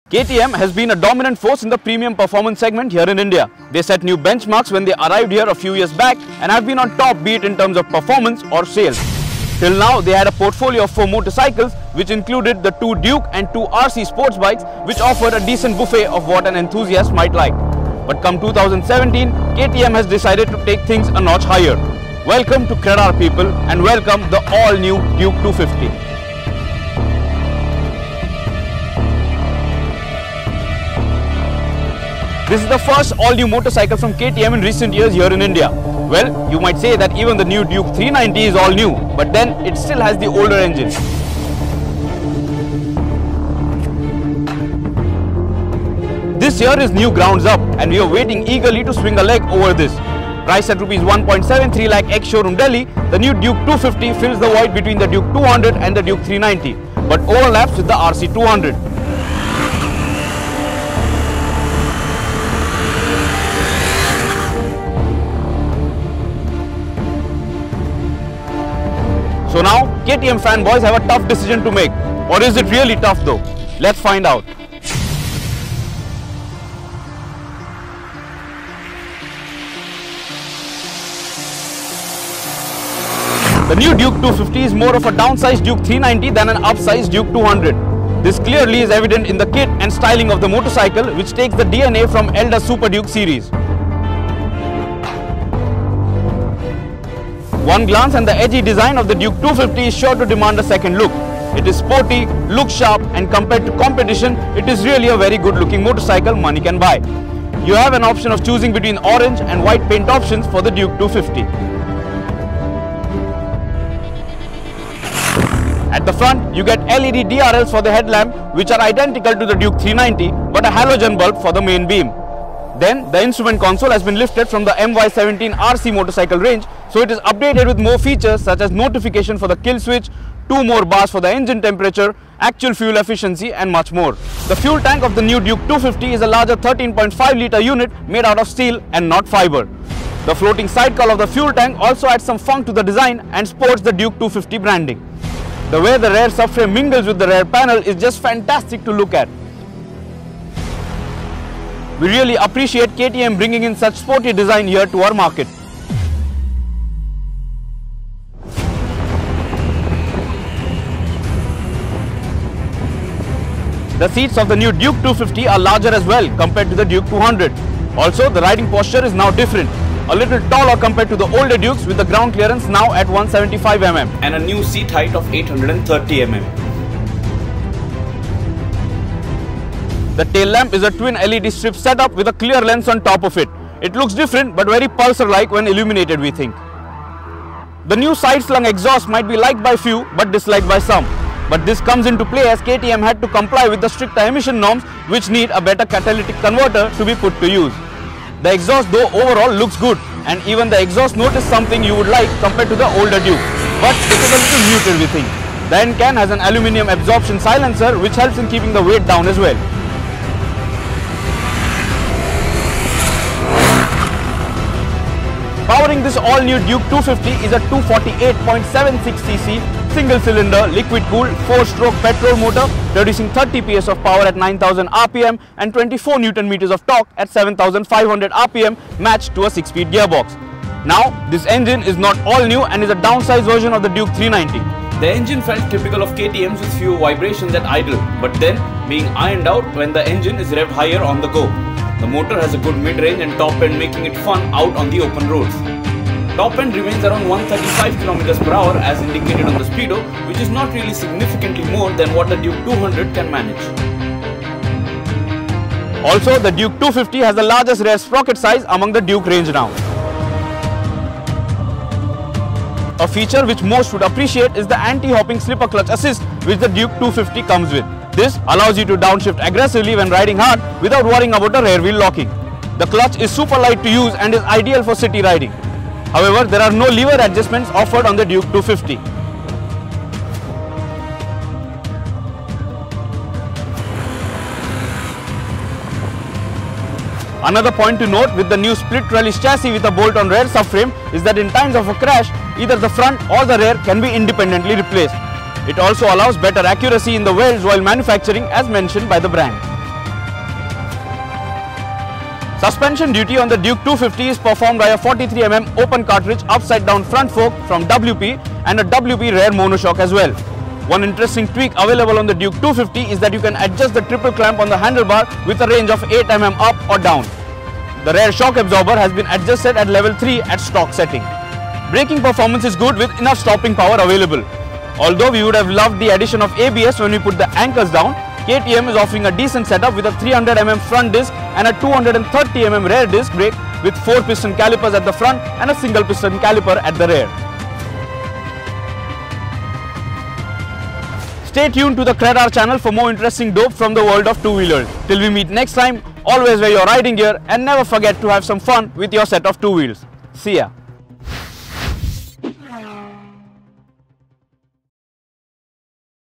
KTM has been a dominant force in the premium performance segment here in India. They set new benchmarks when they arrived here a few years back and have been on top, be it in terms of performance or sales. Till now, they had a portfolio of 4 motorcycles which included the 2 Duke and 2 RC sports bikes, which offered a decent buffet of what an enthusiast might like. But come 2017, KTM has decided to take things a notch higher. Welcome to KTM people, and welcome the all-new Duke 250. This is the first all-new motorcycle from KTM in recent years here in India. Well, you might say that even the new Duke 390 is all new, but then it still has the older engine. This year is new grounds up, and we are waiting eagerly to swing a leg over this. Priced at Rs 1.73 lakh ex-showroom Delhi, the new Duke 250 fills the void between the Duke 200 and the Duke 390, but overlaps with the RC 200. So now, KTM fanboys have a tough decision to make. Or is it really tough though? Let's find out. The new Duke 250 is more of a downsized Duke 390 than an upsized Duke 200. This clearly is evident in the kit and styling of the motorcycle, which takes the DNA from elder Super Duke series. One glance and the edgy design of the Duke 250 is sure to demand a second look. It is sporty, looks sharp, and compared to competition, it is really a very good looking motorcycle money can buy. You have an option of choosing between orange and white paint options for the Duke 250. At the front, you get LED DRLs for the headlamp, which are identical to the Duke 390, but a halogen bulb for the main beam. Then, the instrument console has been lifted from the MY17 RC motorcycle range, so it is updated with more features such as notification for the kill switch, 2 more bars for the engine temperature, actual fuel efficiency, and much more. The fuel tank of the new Duke 250 is a larger 13.5 litre unit made out of steel and not fiber. The floating side cull of the fuel tank also adds some funk to the design and sports the Duke 250 branding. The way the rear subframe mingles with the rear panel is just fantastic to look at. We really appreciate KTM bringing in such sporty design here to our market. The seats of the new Duke 250 are larger as well compared to the Duke 200. Also, the riding posture is now different. A little taller compared to the older Dukes, with the ground clearance now at 175 mm and a new seat height of 830 mm. The tail lamp is a twin LED strip setup with a clear lens on top of it. It looks different but very Pulsar-like when illuminated, we think. The new side-slung exhaust might be liked by few but disliked by some. But this comes into play as KTM had to comply with the stricter emission norms, which need a better catalytic converter to be put to use. The exhaust though overall looks good, and even the exhaust note is something you would like compared to the older Duke. But it is a little muted, we think. The end can has an aluminium absorption silencer which helps in keeping the weight down as well. Powering this all-new Duke 250 is a 248.76cc single-cylinder liquid-cooled 4-stroke petrol motor producing 30 PS of power at 9,000 RPM and 24 Nm of torque at 7,500 RPM, matched to a 6-speed gearbox. Now, this engine is not all new and is a downsized version of the Duke 390. The engine felt typical of KTM's with few vibrations at idle, but then being ironed out when the engine is revved higher on the go. The motor has a good mid-range and top end, making it fun out on the open roads. Top end remains around 135 km/h as indicated on the speedo, which is not really significantly more than what the Duke 200 can manage. Also, the Duke 250 has the largest rear sprocket size among the Duke range now. A feature which most would appreciate is the anti-hopping slipper clutch assist which the Duke 250 comes with. This allows you to downshift aggressively when riding hard without worrying about a rear wheel locking. The clutch is super light to use and is ideal for city riding. However, there are no lever adjustments offered on the Duke 250. Another point to note with the new split trellis chassis with a bolt-on rear subframe is that in times of a crash, either the front or the rear can be independently replaced. It also allows better accuracy in the welds while manufacturing as mentioned by the brand. Suspension duty on the Duke 250 is performed by a 43mm open cartridge upside down front fork from WP and a WP rear monoshock as well. One interesting tweak available on the Duke 250 is that you can adjust the triple clamp on the handlebar with a range of 8mm up or down. The rear shock absorber has been adjusted at level 3 at stock setting. Braking performance is good with enough stopping power available. Although we would have loved the addition of ABS when we put the anchors down, KTM is offering a decent setup with a 300mm front disc and a 230mm rear disc brake with 4-piston calipers at the front and a single piston caliper at the rear. Stay tuned to the KTM channel for more interesting dope from the world of two-wheelers. Till we meet next time, always wear your riding gear and never forget to have some fun with your set of two wheels. See ya.